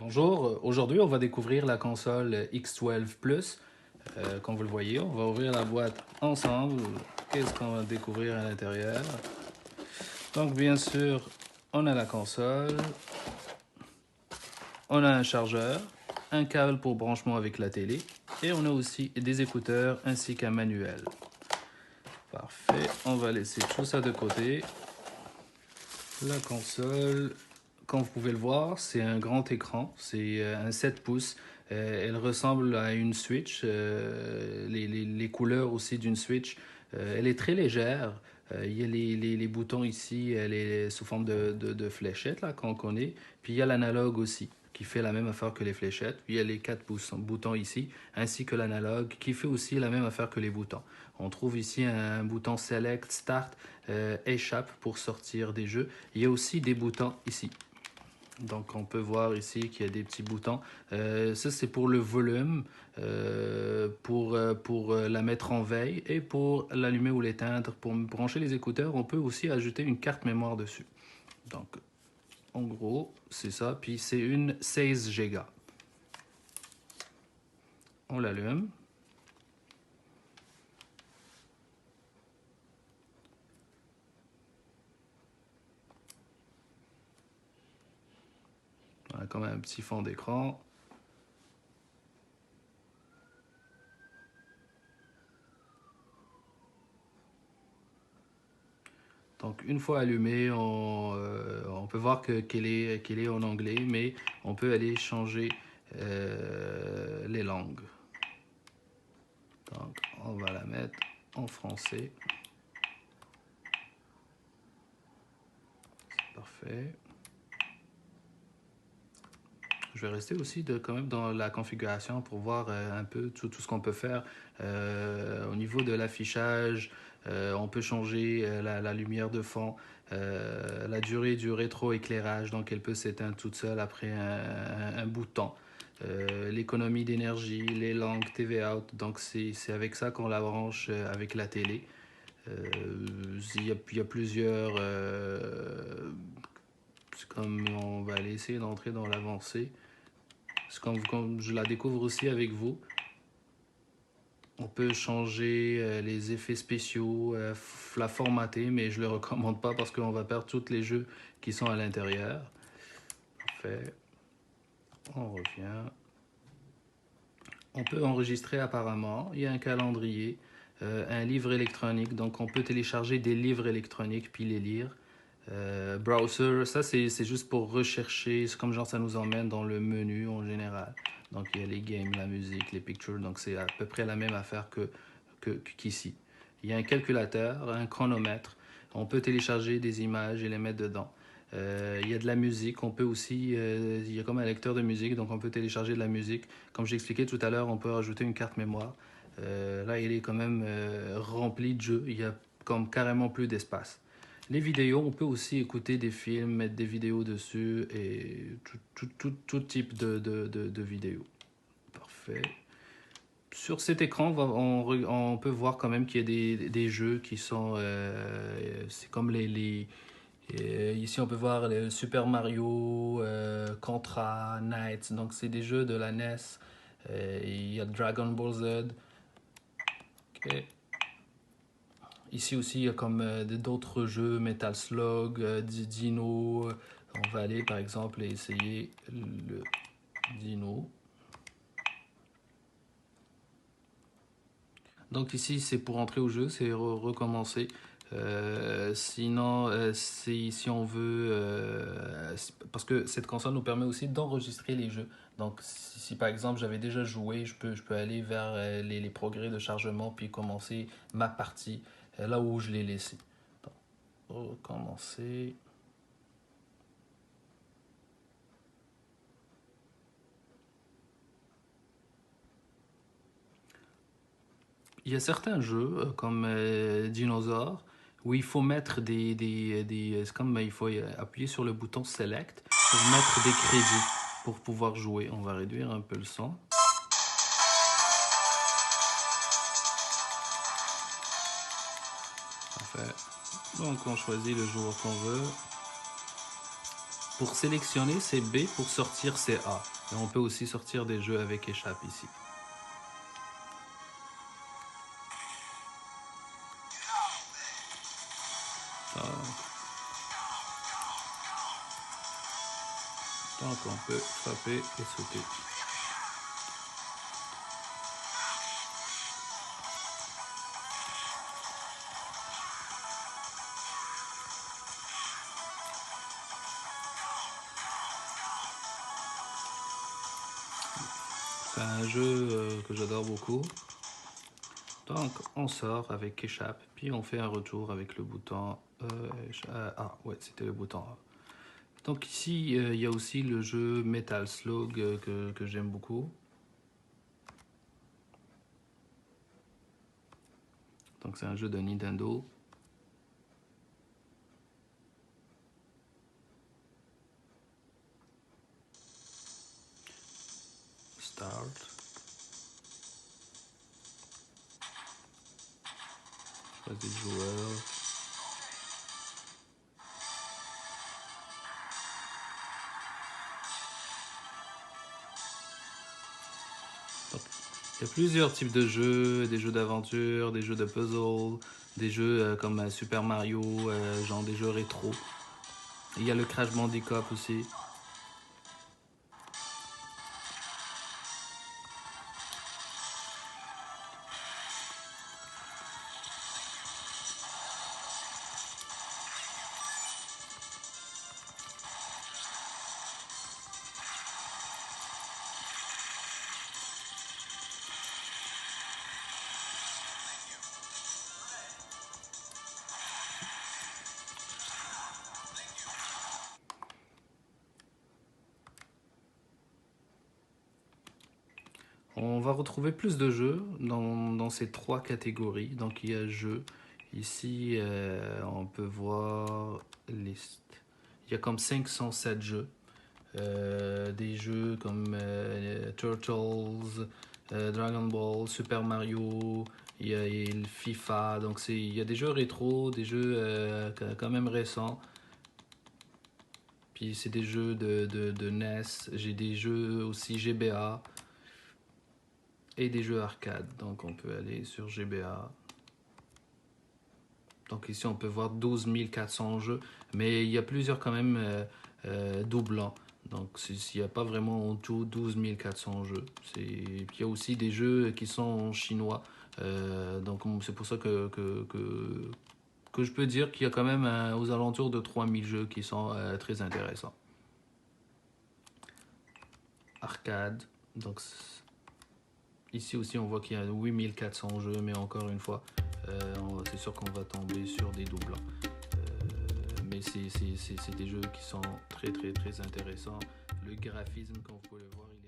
Bonjour, aujourd'hui on va découvrir la console X12 Plus. Comme vous le voyez, on va ouvrir la boîte ensemble. Qu'est-ce qu'on va découvrir à l'intérieur? Donc bien sûr, on a la console, on a un chargeur, un câble pour branchement avec la télé et on a aussi des écouteurs ainsi qu'un manuel. Parfait, on va laisser tout ça de côté. La console, comme vous pouvez le voir, c'est un grand écran, c'est un 7 pouces. Elle ressemble à une Switch, les couleurs aussi d'une Switch. Elle est très légère. Il y a les boutons ici, elle est sous forme de fléchettes là, qu'on connaît. Puis il y a l'analogue aussi, qui fait la même affaire que les fléchettes. Puis il y a les 4 boutons ici, ainsi que l'analogue, qui fait aussi la même affaire que les boutons. On trouve ici un bouton Select, Start, Échappe pour sortir des jeux. Il y a aussi des boutons ici. Donc on peut voir ici qu'il y a des petits boutons. Ça c'est pour le volume, pour la mettre en veille et pour l'allumer ou l'éteindre. Pour brancher les écouteurs, on peut aussi ajouter une carte mémoire dessus. Donc en gros c'est ça. Puis c'est une 16 Go. On l'allume. On a comme un petit fond d'écran. Donc, une fois allumé, on peut voir qu'elle est en anglais, mais on peut aller changer les langues. Donc, on va la mettre en français. C'est parfait. Je vais rester aussi quand même dans la configuration pour voir un peu tout ce qu'on peut faire au niveau de l'affichage. On peut changer la lumière de fond, la durée du rétroéclairage, donc elle peut s'éteindre toute seule après un bout de temps. L'économie d'énergie, les langues TV out, donc c'est avec ça qu'on la branche avec la télé. Il y a plusieurs, comme on va aller essayer d'entrer dans l'avancée. Comme je la découvre aussi avec vous, on peut changer les effets spéciaux, la formater, mais je ne le recommande pas parce qu'on va perdre tous les jeux qui sont à l'intérieur. Parfait. On revient. On peut enregistrer apparemment. Il y a un calendrier, un livre électronique. Donc on peut télécharger des livres électroniques puis les lire. Browser, ça c'est juste pour rechercher, c'est comme genre ça nous emmène dans le menu en général. Donc il y a les games, la musique, les pictures, donc c'est à peu près la même affaire qu'ici. Il y a un calculateur, un chronomètre, on peut télécharger des images et les mettre dedans. Il y a de la musique, on peut aussi, il y a comme un lecteur de musique, donc on peut télécharger de la musique. Comme j'ai expliqué tout à l'heure, on peut rajouter une carte mémoire. Là, il est quand même rempli de jeux, il y a comme carrément plus d'espace. Les vidéos, on peut aussi écouter des films, mettre des vidéos dessus et tout type de vidéos. Parfait. Sur cet écran, on peut voir quand même qu'il y a des jeux qui sont... c'est comme ici, on peut voir le Super Mario, Contra, Knights. Donc, c'est des jeux de la NES. Il y a Dragon Ball Z. Ok. Ici aussi, il y a comme d'autres jeux, Metal Slug, Dino. On va aller par exemple et essayer le Dino. Donc ici, c'est pour entrer au jeu, c'est recommencer. Sinon, si on veut, parce que cette console nous permet aussi d'enregistrer les jeux. Donc, si par exemple j'avais déjà joué, je peux aller vers les progrès de chargement puis commencer ma partie là où je l'ai laissé. Donc, recommencer. Il y a certains jeux, comme Dinosaur, où il faut mettre c'est comme il faut appuyer sur le bouton Select pour mettre des crédits pour pouvoir jouer. On va réduire un peu le son. Parfait. Donc on choisit le joueur qu'on veut. Pour sélectionner, c'est B. Pour sortir, c'est A. Et on peut aussi sortir des jeux avec échappe ici. Donc on peut frapper et sauter. C'est un jeu que j'adore beaucoup. Donc on sort avec échappe, puis on fait un retour avec le bouton A. Ouais, c'était le bouton A. Donc ici, il y a aussi le jeu Metal Slug que j'aime beaucoup. Donc c'est un jeu de Nintendo. Start. Choisis le joueur. Donc, il y a plusieurs types de jeux, des jeux d'aventure, des jeux de puzzle, des jeux comme Super Mario, genre des jeux rétro. Il y a le Crash Bandicoot aussi. On va retrouver plus de jeux dans ces trois catégories. Donc il y a jeux. Ici, on peut voir liste. Il y a comme 507 jeux. Des jeux comme Turtles, Dragon Ball, Super Mario, il y a le FIFA. Donc il y a des jeux rétro, des jeux quand même récents. Puis c'est des jeux de NES. J'ai des jeux aussi GBA. Et des jeux arcade. Donc on peut aller sur GBA. Donc ici on peut voir 12 400 jeux. Mais il y a plusieurs quand même doublants. Donc il n'y a pas vraiment en tout 12 400 jeux. Puis il y a aussi des jeux qui sont en chinois. Donc c'est pour ça que je peux dire qu'il y a quand même aux alentours de 3000 jeux qui sont très intéressants. Arcade. Donc ici aussi on voit qu'il y a 8400 jeux, mais encore une fois, c'est sûr qu'on va tomber sur des doublants. Mais c'est des jeux qui sont très très très intéressants. Le graphisme, comme vous pouvez le voir, il est